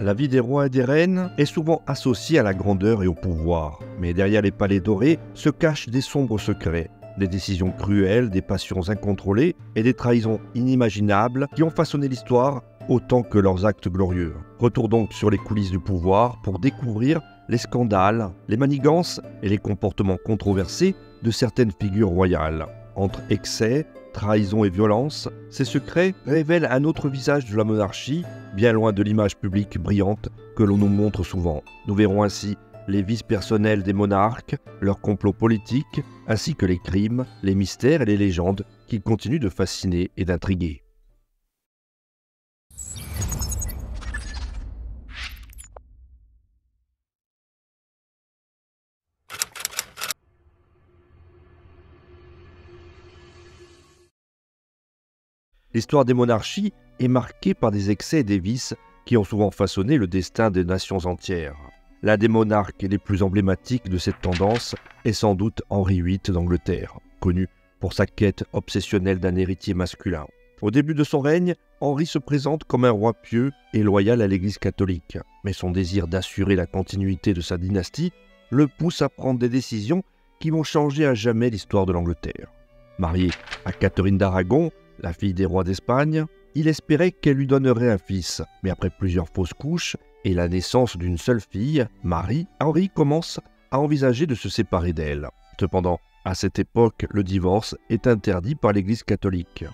La vie des rois et des reines est souvent associée à la grandeur et au pouvoir. Mais derrière les palais dorés se cachent des sombres secrets, des décisions cruelles, des passions incontrôlées et des trahisons inimaginables qui ont façonné l'histoire autant que leurs actes glorieux. Retour donc sur les coulisses du pouvoir pour découvrir les scandales, les manigances et les comportements controversés de certaines figures royales. Entre excès, trahison et violence, ces secrets révèlent un autre visage de la monarchie, bien loin de l'image publique brillante que l'on nous montre souvent. Nous verrons ainsi les vices personnels des monarques, leurs complots politiques, ainsi que les crimes, les mystères et les légendes qui continuent de fasciner et d'intriguer. L'histoire des monarchies est marquée par des excès et des vices qui ont souvent façonné le destin des nations entières. L'un des monarques les plus emblématiques de cette tendance est sans doute Henri VIII d'Angleterre, connu pour sa quête obsessionnelle d'un héritier masculin. Au début de son règne, Henri se présente comme un roi pieux et loyal à l'Église catholique, mais son désir d'assurer la continuité de sa dynastie le pousse à prendre des décisions qui vont changer à jamais l'histoire de l'Angleterre. Marié à Catherine d'Aragon, la fille des rois d'Espagne, il espérait qu'elle lui donnerait un fils, mais après plusieurs fausses couches et la naissance d'une seule fille, Marie, Henri commence à envisager de se séparer d'elle. Cependant, à cette époque, le divorce est interdit par l'Église catholique.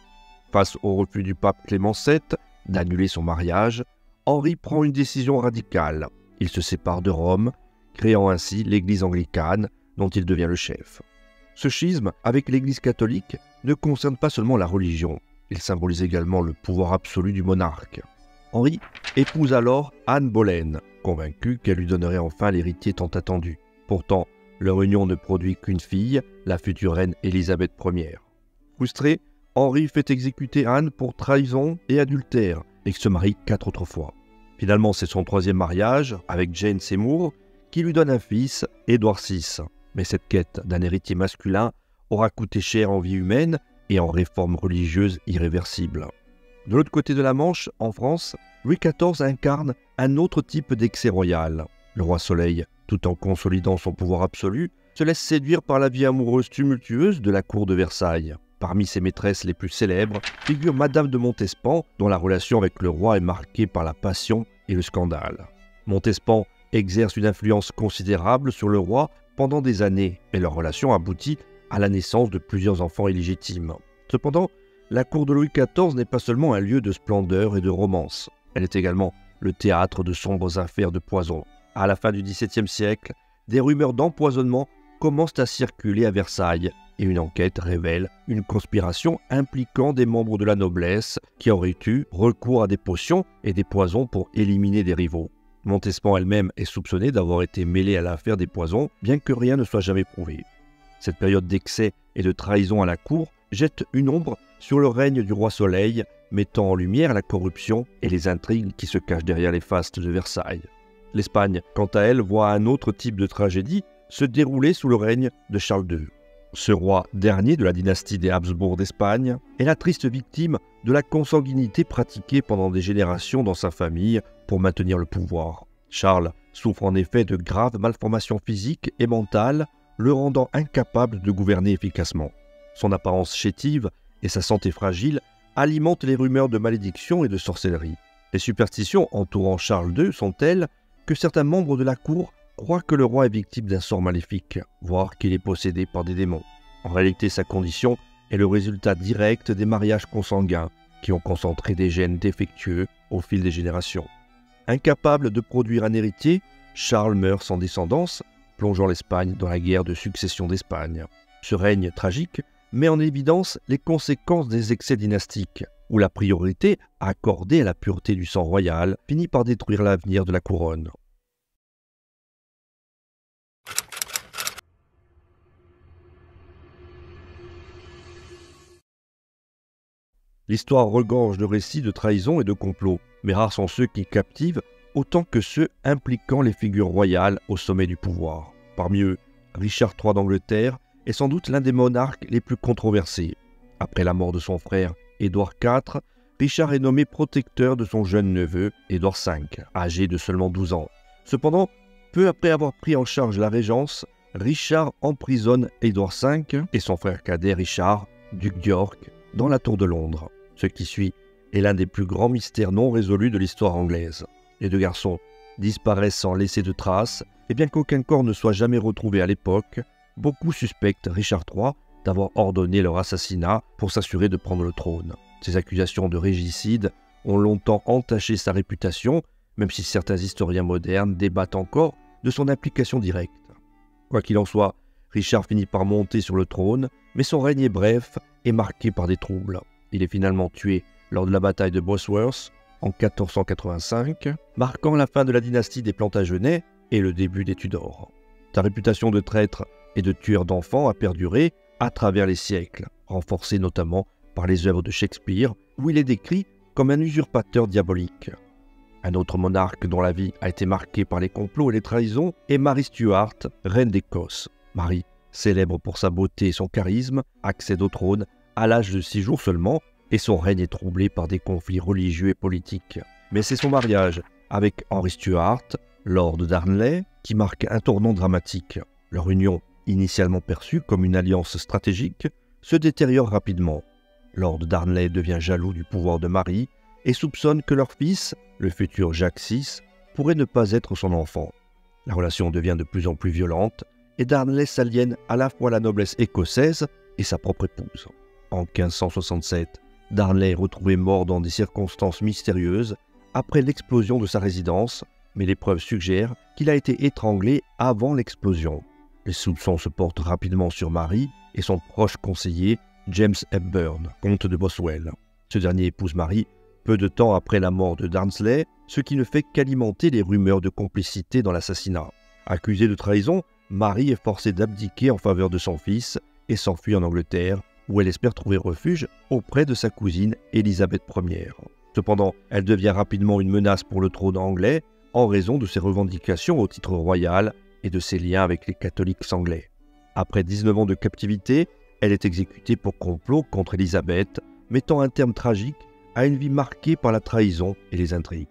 Face au refus du pape Clément VII d'annuler son mariage, Henri prend une décision radicale. Il se sépare de Rome, créant ainsi l'Église anglicane dont il devient le chef. Ce schisme avec l'Église catholique ne concerne pas seulement la religion, il symbolise également le pouvoir absolu du monarque. Henri épouse alors Anne Boleyn, convaincu qu'elle lui donnerait enfin l'héritier tant attendu. Pourtant, leur union ne produit qu'une fille, la future reine Élisabeth Ier. Frustré, Henri fait exécuter Anne pour trahison et adultère et se marie 4 autres fois. Finalement, c'est son 3e mariage, avec Jane Seymour, qui lui donne un fils, Édouard VI. Mais cette quête d'un héritier masculin aura coûté cher en vie humaine et en réformes religieuses irréversibles. De l'autre côté de la Manche, en France, Louis XIV incarne un autre type d'excès royal. Le roi Soleil, tout en consolidant son pouvoir absolu, se laisse séduire par la vie amoureuse tumultueuse de la cour de Versailles. Parmi ses maîtresses les plus célèbres figure Madame de Montespan, dont la relation avec le roi est marquée par la passion et le scandale. Montespan exerce une influence considérable sur le roi pendant des années, et leur relation aboutit à la naissance de plusieurs enfants illégitimes. Cependant, la cour de Louis XIV n'est pas seulement un lieu de splendeur et de romance. Elle est également le théâtre de sombres affaires de poison. À la fin du XVIIe siècle, des rumeurs d'empoisonnement commencent à circuler à Versailles, et une enquête révèle une conspiration impliquant des membres de la noblesse qui auraient eu recours à des potions et des poisons pour éliminer des rivaux. Montespan elle-même est soupçonnée d'avoir été mêlée à l'affaire des poisons, bien que rien ne soit jamais prouvé. Cette période d'excès et de trahison à la cour jette une ombre sur le règne du roi Soleil, mettant en lumière la corruption et les intrigues qui se cachent derrière les fastes de Versailles. L'Espagne, quant à elle, voit un autre type de tragédie se dérouler sous le règne de Charles II. Ce roi dernier de la dynastie des Habsbourg d'Espagne est la triste victime de la consanguinité pratiquée pendant des générations dans sa famille pour maintenir le pouvoir. Charles souffre en effet de graves malformations physiques et mentales, le rendant incapable de gouverner efficacement. Son apparence chétive et sa santé fragile alimentent les rumeurs de malédiction et de sorcellerie. Les superstitions entourant Charles II sont telles que certains membres de la cour croient que le roi est victime d'un sort maléfique, voire qu'il est possédé par des démons. En réalité, sa condition est le résultat direct des mariages consanguins qui ont concentré des gènes défectueux au fil des générations. Incapable de produire un héritier, Charles meurt sans descendance, plongeant l'Espagne dans la guerre de succession d'Espagne. Ce règne tragique met en évidence les conséquences des excès dynastiques, où la priorité accordée à la pureté du sang royal finit par détruire l'avenir de la couronne. L'histoire regorge de récits de trahison et de complots, mais rares sont ceux qui captivent autant que ceux impliquant les figures royales au sommet du pouvoir. Parmi eux, Richard III d'Angleterre est sans doute l'un des monarques les plus controversés. Après la mort de son frère Édouard IV, Richard est nommé protecteur de son jeune neveu, Édouard V, âgé de seulement 12 ans. Cependant, peu après avoir pris en charge la régence, Richard emprisonne Édouard V et son frère cadet Richard, duc d'York, dans la Tour de Londres. Ce qui suit est l'un des plus grands mystères non résolus de l'histoire anglaise. Les deux garçons disparaissent sans laisser de traces, et bien qu'aucun corps ne soit jamais retrouvé à l'époque, beaucoup suspectent Richard III d'avoir ordonné leur assassinat pour s'assurer de prendre le trône. Ces accusations de régicide ont longtemps entaché sa réputation, même si certains historiens modernes débattent encore de son implication directe. Quoi qu'il en soit, Richard finit par monter sur le trône, mais son règne est bref et marqué par des troubles. Il est finalement tué lors de la bataille de Bosworth en 1485, marquant la fin de la dynastie des Plantagenets et le début des Tudors. Sa réputation de traître et de tueur d'enfants a perduré à travers les siècles, renforcée notamment par les œuvres de Shakespeare, où il est décrit comme un usurpateur diabolique. Un autre monarque dont la vie a été marquée par les complots et les trahisons est Marie Stuart, reine d'Écosse. Marie, célèbre pour sa beauté et son charisme, accède au trône à l'âge de 6 jours seulement, et son règne est troublé par des conflits religieux et politiques. Mais c'est son mariage avec Henry Stuart, lord de Darnley, qui marque un tournant dramatique. Leur union, initialement perçue comme une alliance stratégique, se détériore rapidement. Lord Darnley devient jaloux du pouvoir de Marie et soupçonne que leur fils, le futur Jacques VI, pourrait ne pas être son enfant. La relation devient de plus en plus violente et Darnley s'aliène à la fois la noblesse écossaise et sa propre épouse. En 1567, Darnley est retrouvé mort dans des circonstances mystérieuses après l'explosion de sa résidence, mais les preuves suggèrent qu'il a été étranglé avant l'explosion. Les soupçons se portent rapidement sur Marie et son proche conseiller, James Hepburn, comte de Boswell. Ce dernier épouse Marie peu de temps après la mort de Darnley, ce qui ne fait qu'alimenter les rumeurs de complicité dans l'assassinat. Accusée de trahison, Marie est forcée d'abdiquer en faveur de son fils et s'enfuit en Angleterre, où elle espère trouver refuge auprès de sa cousine Élisabeth Ier. Cependant, elle devient rapidement une menace pour le trône anglais en raison de ses revendications au titre royal et de ses liens avec les catholiques anglais. Après 19 ans de captivité, elle est exécutée pour complot contre Élisabeth, mettant un terme tragique à une vie marquée par la trahison et les intrigues.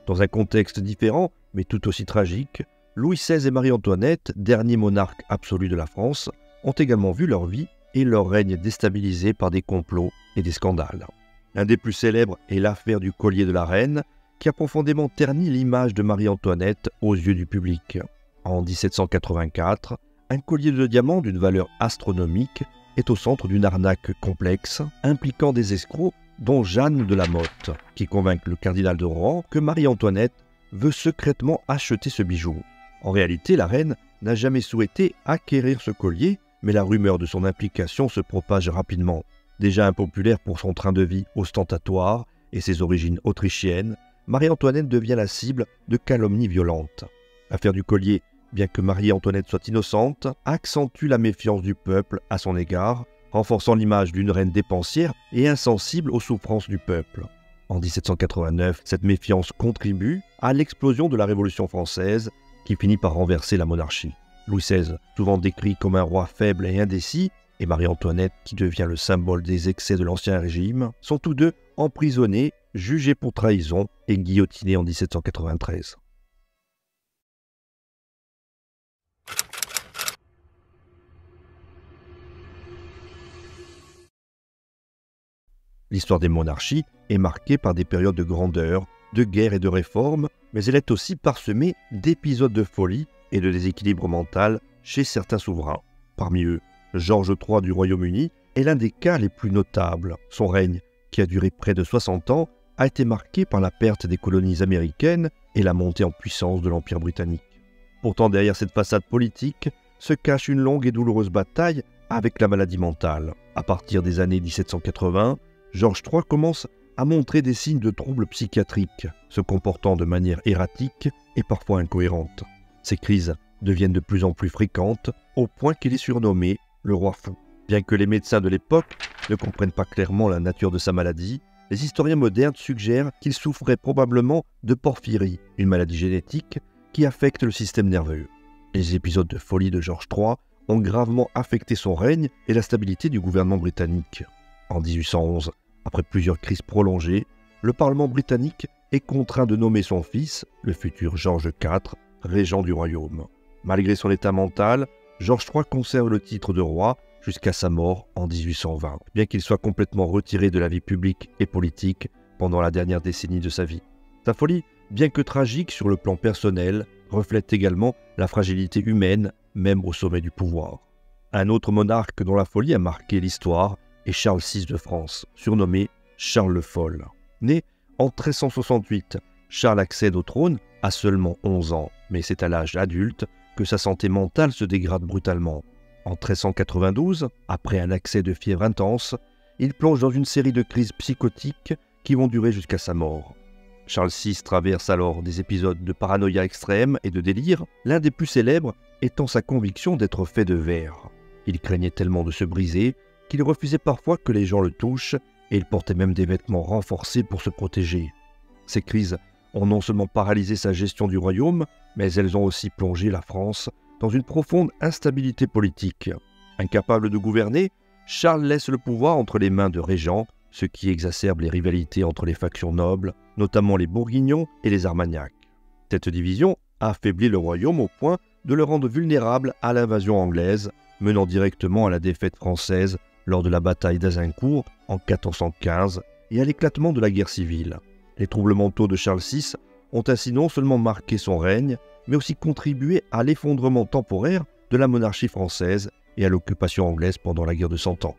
Dans un contexte différent, mais tout aussi tragique, Louis XVI et Marie-Antoinette, derniers monarques absolus de la France, ont également vu leur vie et leur règne déstabilisés par des complots et des scandales. L'un des plus célèbres est l'affaire du collier de la reine, qui a profondément terni l'image de Marie-Antoinette aux yeux du public. En 1784, un collier de diamants d'une valeur astronomique est au centre d'une arnaque complexe impliquant des escrocs dont Jeanne de la Motte, qui convainc le cardinal de Rohan que Marie-Antoinette veut secrètement acheter ce bijou. En réalité, la reine n'a jamais souhaité acquérir ce collier, mais la rumeur de son implication se propage rapidement. Déjà impopulaire pour son train de vie ostentatoire et ses origines autrichiennes, Marie-Antoinette devient la cible de calomnies violentes. L'affaire du collier, bien que Marie-Antoinette soit innocente, accentue la méfiance du peuple à son égard, renforçant l'image d'une reine dépensière et insensible aux souffrances du peuple. En 1789, cette méfiance contribue à l'explosion de la Révolution française qui finit par renverser la monarchie. Louis XVI, souvent décrit comme un roi faible et indécis, et Marie-Antoinette, qui devient le symbole des excès de l'Ancien Régime, sont tous deux emprisonnés, jugés pour trahison et guillotinés en 1793. L'histoire des monarchies est marquée par des périodes de grandeur, de guerre et de réforme, mais elle est aussi parsemée d'épisodes de folie et de déséquilibre mental chez certains souverains. Parmi eux, George III du Royaume-Uni est l'un des cas les plus notables. Son règne, qui a duré près de 60 ans, a été marqué par la perte des colonies américaines et la montée en puissance de l'Empire britannique. Pourtant, derrière cette façade politique se cache une longue et douloureuse bataille avec la maladie mentale. À partir des années 1780, George III commence à montrer des signes de troubles psychiatriques, se comportant de manière erratique et parfois incohérente. Ces crises deviennent de plus en plus fréquentes, au point qu'il est surnommé le roi fou. Bien que les médecins de l'époque ne comprennent pas clairement la nature de sa maladie, les historiens modernes suggèrent qu'il souffrait probablement de porphyrie, une maladie génétique qui affecte le système nerveux. Les épisodes de folie de George III ont gravement affecté son règne et la stabilité du gouvernement britannique. En 1811, Après plusieurs crises prolongées, le Parlement britannique est contraint de nommer son fils, le futur George IV, régent du royaume. Malgré son état mental, George III conserve le titre de roi jusqu'à sa mort en 1820, bien qu'il soit complètement retiré de la vie publique et politique pendant la dernière décennie de sa vie. Sa folie, bien que tragique sur le plan personnel, reflète également la fragilité humaine, même au sommet du pouvoir. Un autre monarque dont la folie a marqué l'histoire est Charles VI de France, surnommé Charles le Fol. Né en 1368, Charles accède au trône à seulement 11 ans, mais c'est à l'âge adulte que sa santé mentale se dégrade brutalement. En 1392, après un accès de fièvre intense, il plonge dans une série de crises psychotiques qui vont durer jusqu'à sa mort. Charles VI traverse alors des épisodes de paranoïa extrême et de délire, l'un des plus célèbres étant sa conviction d'être fait de verre. Il craignait tellement de se briser qu'il refusait parfois que les gens le touchent et il portait même des vêtements renforcés pour se protéger. Ces crises ont non seulement paralysé sa gestion du royaume, mais elles ont aussi plongé la France dans une profonde instabilité politique. Incapable de gouverner, Charles laisse le pouvoir entre les mains de régents, ce qui exacerbe les rivalités entre les factions nobles, notamment les Bourguignons et les Armagnacs. Cette division affaiblit le royaume au point de le rendre vulnérable à l'invasion anglaise, menant directement à la défaite française lors de la bataille d'Azincourt en 1415 et à l'éclatement de la guerre civile. Les troubles mentaux de Charles VI ont ainsi non seulement marqué son règne, mais aussi contribué à l'effondrement temporaire de la monarchie française et à l'occupation anglaise pendant la guerre de Cent Ans.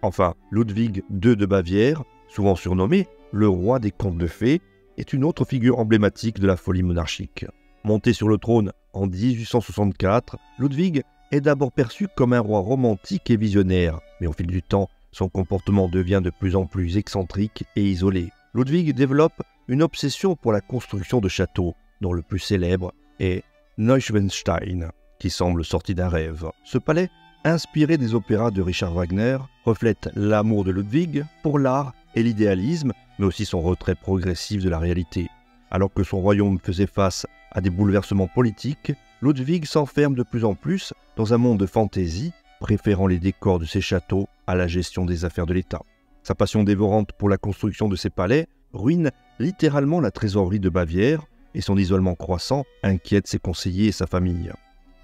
Enfin, Ludwig II de Bavière, souvent surnommé le roi des contes de fées, est une autre figure emblématique de la folie monarchique. Monté sur le trône en 1864, Ludwig est d'abord perçu comme un roi romantique et visionnaire, mais au fil du temps, son comportement devient de plus en plus excentrique et isolé. Ludwig développe une obsession pour la construction de châteaux, dont le plus célèbre est Neuschwanstein, qui semble sorti d'un rêve. Ce palais, inspiré des opéras de Richard Wagner, reflète l'amour de Ludwig pour l'art et l'idéalisme, mais aussi son retrait progressif de la réalité. Alors que son royaume faisait face à des bouleversements politiques, Ludwig s'enferme de plus en plus dans un monde de fantaisie, préférant les décors de ses châteaux à la gestion des affaires de l'État. Sa passion dévorante pour la construction de ses palais ruine littéralement la trésorerie de Bavière et son isolement croissant inquiète ses conseillers et sa famille.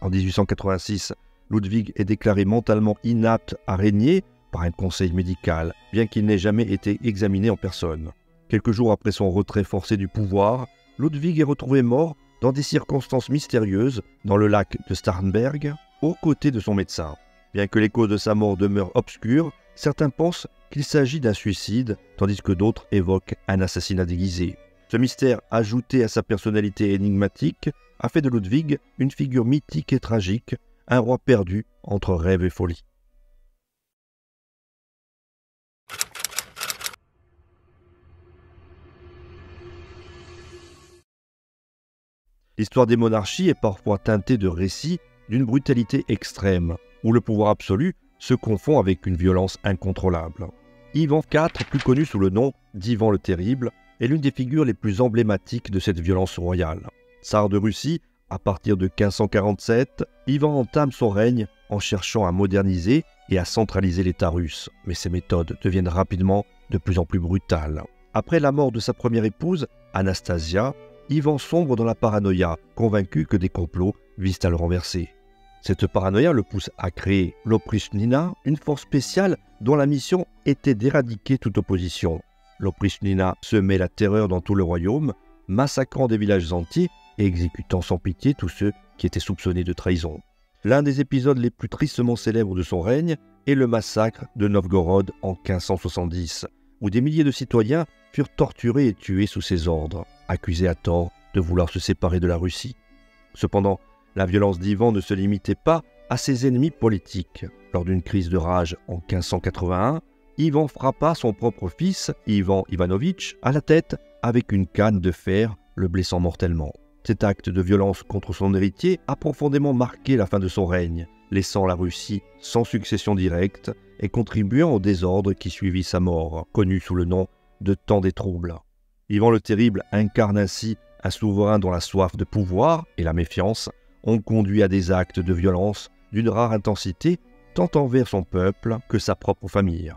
En 1886, Ludwig est déclaré mentalement inapte à régner par un conseil médical, bien qu'il n'ait jamais été examiné en personne. Quelques jours après son retrait forcé du pouvoir, Ludwig est retrouvé mort dans des circonstances mystérieuses dans le lac de Starnberg, aux côtés de son médecin. Bien que les causes de sa mort demeurent obscures, certains pensent qu'il s'agit d'un suicide, tandis que d'autres évoquent un assassinat déguisé. Ce mystère, ajouté à sa personnalité énigmatique, a fait de Ludwig une figure mythique et tragique, un roi perdu entre rêve et folie. L'histoire des monarchies est parfois teintée de récits d'une brutalité extrême, où le pouvoir absolu se confond avec une violence incontrôlable. Ivan IV, plus connu sous le nom d'Ivan le Terrible, est l'une des figures les plus emblématiques de cette violence royale. Tsar de Russie, à partir de 1547, Ivan entame son règne en cherchant à moderniser et à centraliser l'État russe, mais ses méthodes deviennent rapidement de plus en plus brutales. Après la mort de sa première épouse, Anastasia, Ivan sombre dans la paranoïa, convaincu que des complots visent à le renverser. Cette paranoïa le pousse à créer l'Oprichnina, une force spéciale dont la mission était d'éradiquer toute opposition. L'Oprichnina semait la terreur dans tout le royaume, massacrant des villages entiers et exécutant sans pitié tous ceux qui étaient soupçonnés de trahison. L'un des épisodes les plus tristement célèbres de son règne est le massacre de Novgorod en 1570, où des milliers de citoyens furent torturés et tués sous ses ordres, accusés à tort de vouloir se séparer de la Russie. Cependant, la violence d'Ivan ne se limitait pas à ses ennemis politiques. Lors d'une crise de rage en 1581, Ivan frappa son propre fils, Ivan Ivanovitch, à la tête avec une canne de fer, le blessant mortellement. Cet acte de violence contre son héritier a profondément marqué la fin de son règne, laissant la Russie sans succession directe et contribuant au désordre qui suivit sa mort, connu sous le nom de temps des troubles. Ivan le Terrible incarne ainsi un souverain dont la soif de pouvoir et la méfiance ont conduit à des actes de violence d'une rare intensité tant envers son peuple que sa propre famille.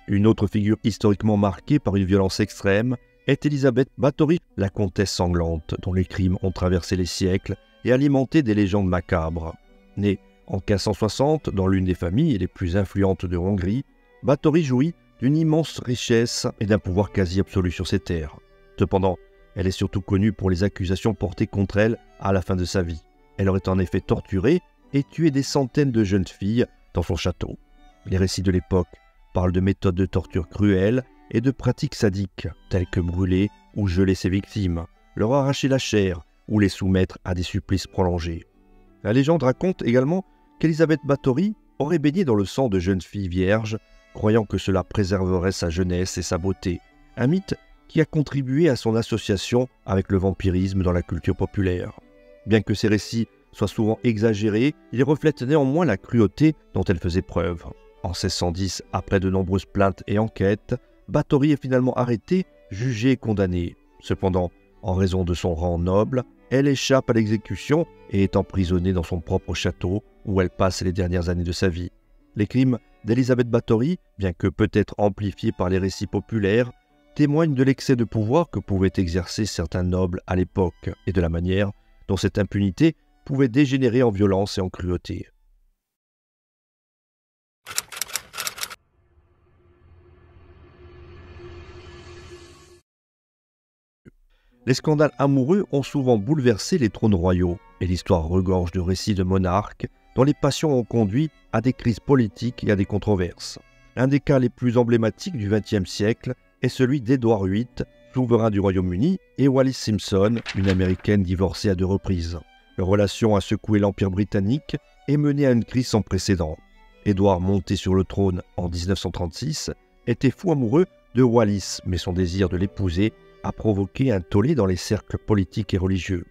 Une autre figure historiquement marquée par une violence extrême est Élisabeth Báthory, la comtesse sanglante, dont les crimes ont traversé les siècles et alimenté des légendes macabres. Née en 1560 dans l'une des familles les plus influentes de Hongrie, Báthory jouit d'une immense richesse et d'un pouvoir quasi absolu sur ses terres. Cependant, elle est surtout connue pour les accusations portées contre elle à la fin de sa vie. Elle aurait en effet torturé et tué des centaines de jeunes filles dans son château. Les récits de l'époque parlent de méthodes de torture cruelles et de pratiques sadiques, telles que brûler ou geler ses victimes, leur arracher la chair ou les soumettre à des supplices prolongés. La légende raconte également qu'Élisabeth Báthory aurait baigné dans le sang de jeunes filles vierges, croyant que cela préserverait sa jeunesse et sa beauté, un mythe qui a contribué à son association avec le vampirisme dans la culture populaire. Bien que ces récits soient souvent exagérés, ils reflètent néanmoins la cruauté dont elle faisait preuve. En 1610, après de nombreuses plaintes et enquêtes, Báthory est finalement arrêtée, jugée et condamnée. Cependant, en raison de son rang noble, elle échappe à l'exécution et est emprisonnée dans son propre château où elle passe les dernières années de sa vie. Les crimes d'Élisabeth Báthory, bien que peut-être amplifiés par les récits populaires, témoignent de l'excès de pouvoir que pouvaient exercer certains nobles à l'époque et de la manière dont cette impunité pouvait dégénérer en violence et en cruauté. Les scandales amoureux ont souvent bouleversé les trônes royaux, et l'histoire regorge de récits de monarques dont les passions ont conduit à des crises politiques et à des controverses. L'un des cas les plus emblématiques du XXe siècle est celui d'Édouard VIII, souverain du Royaume-Uni, et Wallis Simpson, une Américaine divorcée à 2 reprises. Leur relation a secoué l'Empire britannique et mené à une crise sans précédent. Édouard, monté sur le trône en 1936, était fou amoureux de Wallis, mais son désir de l'épouser a provoqué un tollé dans les cercles politiques et religieux.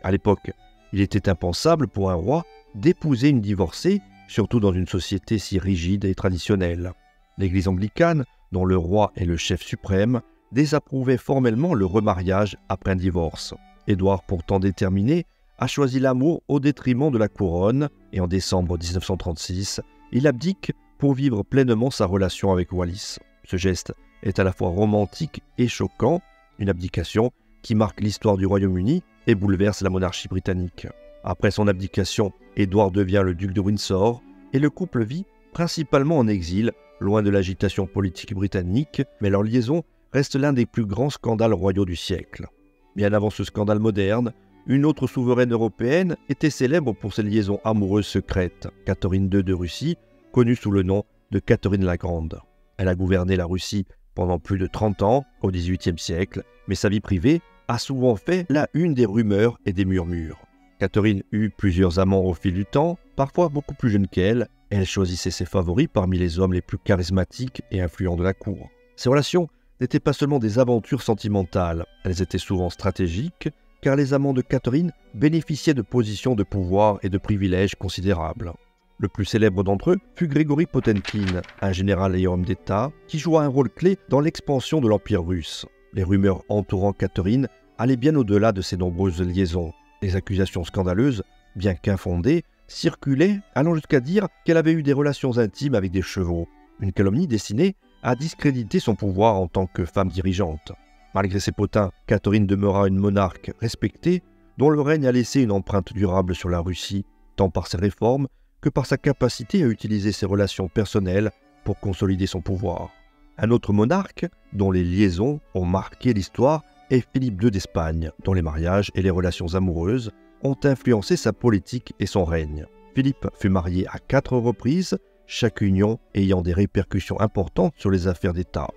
À l'époque, il était impensable pour un roi d'épouser une divorcée, surtout dans une société si rigide et traditionnelle. L'Église anglicane, dont le roi est le chef suprême, désapprouvait formellement le remariage après un divorce. Édouard, pourtant déterminé, a choisi l'amour au détriment de la couronne et en décembre 1936, il abdique pour vivre pleinement sa relation avec Wallis. Ce geste est à la fois romantique et choquant, une abdication qui marque l'histoire du Royaume-Uni et bouleverse la monarchie britannique. Après son abdication, Édouard devient le duc de Windsor et le couple vit principalement en exil, loin de l'agitation politique britannique, mais leur liaison reste l'un des plus grands scandales royaux du siècle. Bien avant ce scandale moderne, une autre souveraine européenne était célèbre pour ses liaisons amoureuses secrètes, Catherine II de Russie, connue sous le nom de Catherine la Grande. Elle a gouverné la Russie pendant plus de 30 ans, au XVIIIe siècle, mais sa vie privée a souvent fait la une des rumeurs et des murmures. Catherine eut plusieurs amants au fil du temps, parfois beaucoup plus jeunes qu'elle, et elle choisissait ses favoris parmi les hommes les plus charismatiques et influents de la cour. Ces relations n'étaient pas seulement des aventures sentimentales, elles étaient souvent stratégiques, car les amants de Catherine bénéficiaient de positions de pouvoir et de privilèges considérables. Le plus célèbre d'entre eux fut Grégory Potemkin, un général et homme d'État qui joua un rôle clé dans l'expansion de l'Empire russe. Les rumeurs entourant Catherine allaient bien au-delà de ces nombreuses liaisons. Les accusations scandaleuses, bien qu'infondées, circulaient, allant jusqu'à dire qu'elle avait eu des relations intimes avec des chevaux, une calomnie destinée à discréditer son pouvoir en tant que femme dirigeante. Malgré ses potins, Catherine demeura une monarque respectée, dont le règne a laissé une empreinte durable sur la Russie, tant par ses réformes que par sa capacité à utiliser ses relations personnelles pour consolider son pouvoir. Un autre monarque, dont les liaisons ont marqué l'histoire, est Philippe II d'Espagne, dont les mariages et les relations amoureuses ont influencé sa politique et son règne. Philippe fut marié à 4 reprises, chaque union ayant des répercussions importantes sur les affaires d'État.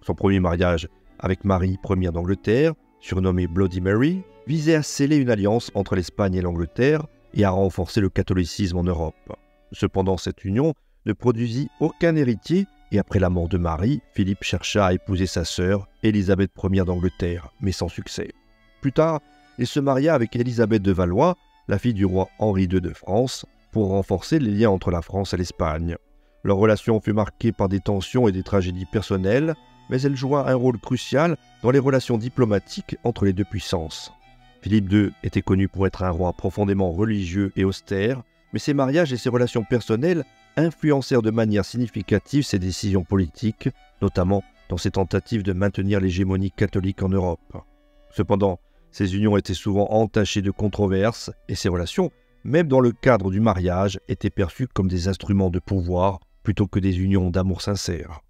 Son premier mariage avec Marie Ier d'Angleterre, surnommée Bloody Mary, visait à sceller une alliance entre l'Espagne et l'Angleterre et à renforcer le catholicisme en Europe. Cependant, cette union ne produisit aucun héritier et après la mort de Marie, Philippe chercha à épouser sa sœur, Élisabeth Ier d'Angleterre, mais sans succès. Plus tard, il se maria avec Élisabeth de Valois, la fille du roi Henri II de France, pour renforcer les liens entre la France et l'Espagne. Leur relation fut marquée par des tensions et des tragédies personnelles, mais elle joua un rôle crucial dans les relations diplomatiques entre les deux puissances. Philippe II était connu pour être un roi profondément religieux et austère, mais ses mariages et ses relations personnelles influencèrent de manière significative ses décisions politiques, notamment dans ses tentatives de maintenir l'hégémonie catholique en Europe. Cependant, ces unions étaient souvent entachées de controverses et ces relations, même dans le cadre du mariage, étaient perçues comme des instruments de pouvoir plutôt que des unions d'amour sincère.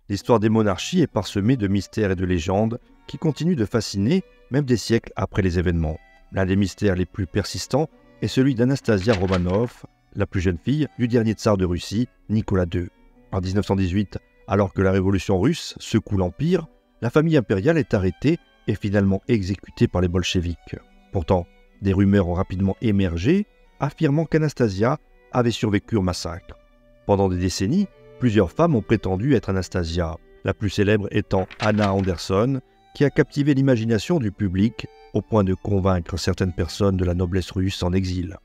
L'histoire des monarchies est parsemée de mystères et de légendes qui continuent de fasciner même des siècles après les événements. L'un des mystères les plus persistants est celui d'Anastasia Romanov, la plus jeune fille du dernier tsar de Russie, Nicolas II. En 1918, alors que la révolution russe secoue l'Empire, la famille impériale est arrêtée et finalement exécutée par les bolcheviks. Pourtant, des rumeurs ont rapidement émergé, affirmant qu'Anastasia avait survécu au massacre. Pendant des décennies, plusieurs femmes ont prétendu être Anastasia, la plus célèbre étant Anna Anderson, qui a captivé l'imagination du public au point de convaincre certaines personnes de la noblesse russe en exil.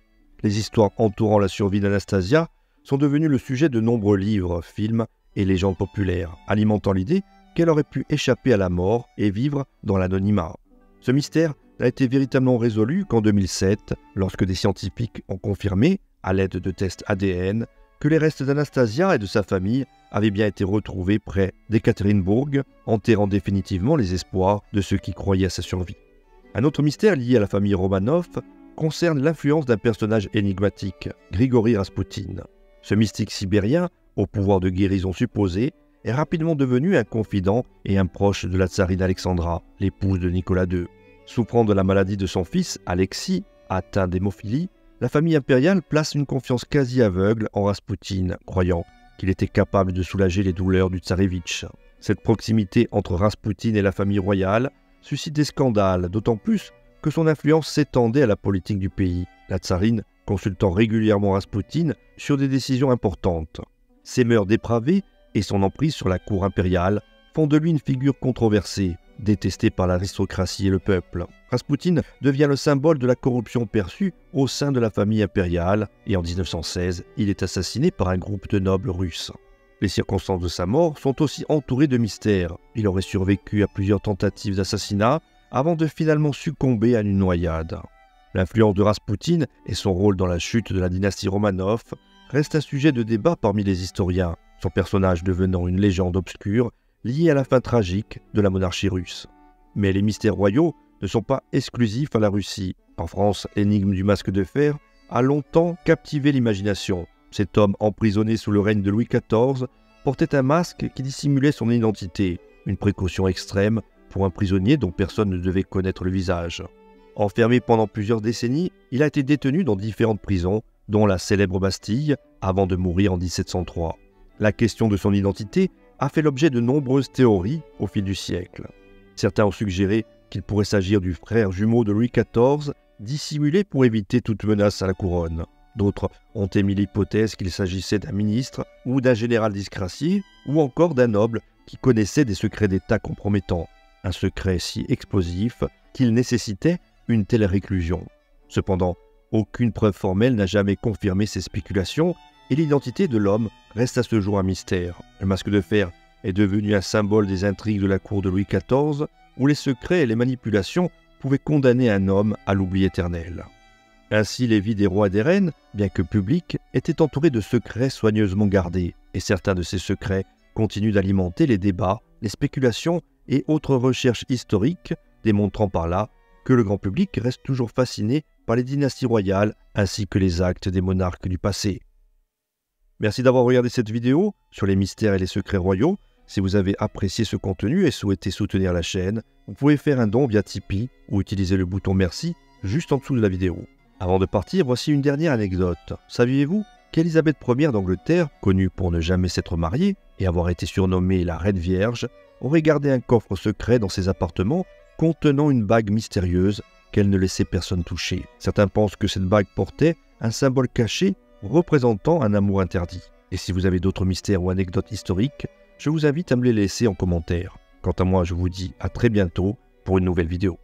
Les histoires entourant la survie d'Anastasia sont devenues le sujet de nombreux livres, films et légendes populaires, alimentant l'idée qu'elle aurait pu échapper à la mort et vivre dans l'anonymat. Ce mystère n'a été véritablement résolu qu'en 2007, lorsque des scientifiques ont confirmé, à l'aide de tests ADN, que les restes d'Anastasia et de sa famille avaient bien été retrouvés près d'Ekaterinbourg, enterrant définitivement les espoirs de ceux qui croyaient à sa survie. Un autre mystère lié à la famille Romanov concerne l'influence d'un personnage énigmatique, Grigori Raspoutine. Ce mystique sibérien, au pouvoir de guérison supposé, est rapidement devenu un confident et un proche de la tsarine Alexandra, l'épouse de Nicolas II. Souffrant de la maladie de son fils, Alexis, atteint d'hémophilie, la famille impériale place une confiance quasi aveugle en Raspoutine, croyant qu'il était capable de soulager les douleurs du tsarévitch. Cette proximité entre Raspoutine et la famille royale suscite des scandales, d'autant plus que son influence s'étendait à la politique du pays, la tsarine consultant régulièrement Raspoutine sur des décisions importantes. Ses mœurs dépravées et son emprise sur la cour impériale font de lui une figure controversée, détestée par l'aristocratie et le peuple. Raspoutine devient le symbole de la corruption perçue au sein de la famille impériale et en 1916, il est assassiné par un groupe de nobles russes. Les circonstances de sa mort sont aussi entourées de mystères. Il aurait survécu à plusieurs tentatives d'assassinat avant de finalement succomber à une noyade. L'influence de Raspoutine et son rôle dans la chute de la dynastie Romanov restent un sujet de débat parmi les historiens, son personnage devenant une légende obscure liée à la fin tragique de la monarchie russe. Mais les mystères royaux ne sont pas exclusifs à la Russie. En France, l'énigme du masque de fer a longtemps captivé l'imagination. Cet homme emprisonné sous le règne de Louis XIV portait un masque qui dissimulait son identité, une précaution extrême pour un prisonnier dont personne ne devait connaître le visage. Enfermé pendant plusieurs décennies, il a été détenu dans différentes prisons, dont la célèbre Bastille, avant de mourir en 1703. La question de son identité a fait l'objet de nombreuses théories au fil du siècle. Certains ont suggéré qu'il pourrait s'agir du frère jumeau de Louis XIV, dissimulé pour éviter toute menace à la couronne. D'autres ont émis l'hypothèse qu'il s'agissait d'un ministre ou d'un général disgracié, ou encore d'un noble qui connaissait des secrets d'État compromettants, un secret si explosif qu'il nécessitait une telle réclusion. Cependant, aucune preuve formelle n'a jamais confirmé ces spéculations et l'identité de l'homme reste à ce jour un mystère. Le masque de fer est devenu un symbole des intrigues de la cour de Louis XIV, où les secrets et les manipulations pouvaient condamner un homme à l'oubli éternel. Ainsi, les vies des rois et des reines, bien que publiques, étaient entourées de secrets soigneusement gardés, et certains de ces secrets continuent d'alimenter les débats, les spéculations et autres recherches historiques, démontrant par là que le grand public reste toujours fasciné par les dynasties royales ainsi que les actes des monarques du passé. Merci d'avoir regardé cette vidéo sur les mystères et les secrets royaux. Si vous avez apprécié ce contenu et souhaitez soutenir la chaîne, vous pouvez faire un don via Tipeee ou utiliser le bouton Merci juste en dessous de la vidéo. Avant de partir, voici une dernière anecdote. Saviez-vous qu'Élisabeth Ier d'Angleterre, connue pour ne jamais s'être mariée et avoir été surnommée la Reine Vierge, aurait gardé un coffre secret dans ses appartements contenant une bague mystérieuse qu'elle ne laissait personne toucher. Certains pensent que cette bague portait un symbole caché représentant un amour interdit. Et si vous avez d'autres mystères ou anecdotes historiques, je vous invite à me les laisser en commentaire. Quant à moi, je vous dis à très bientôt pour une nouvelle vidéo.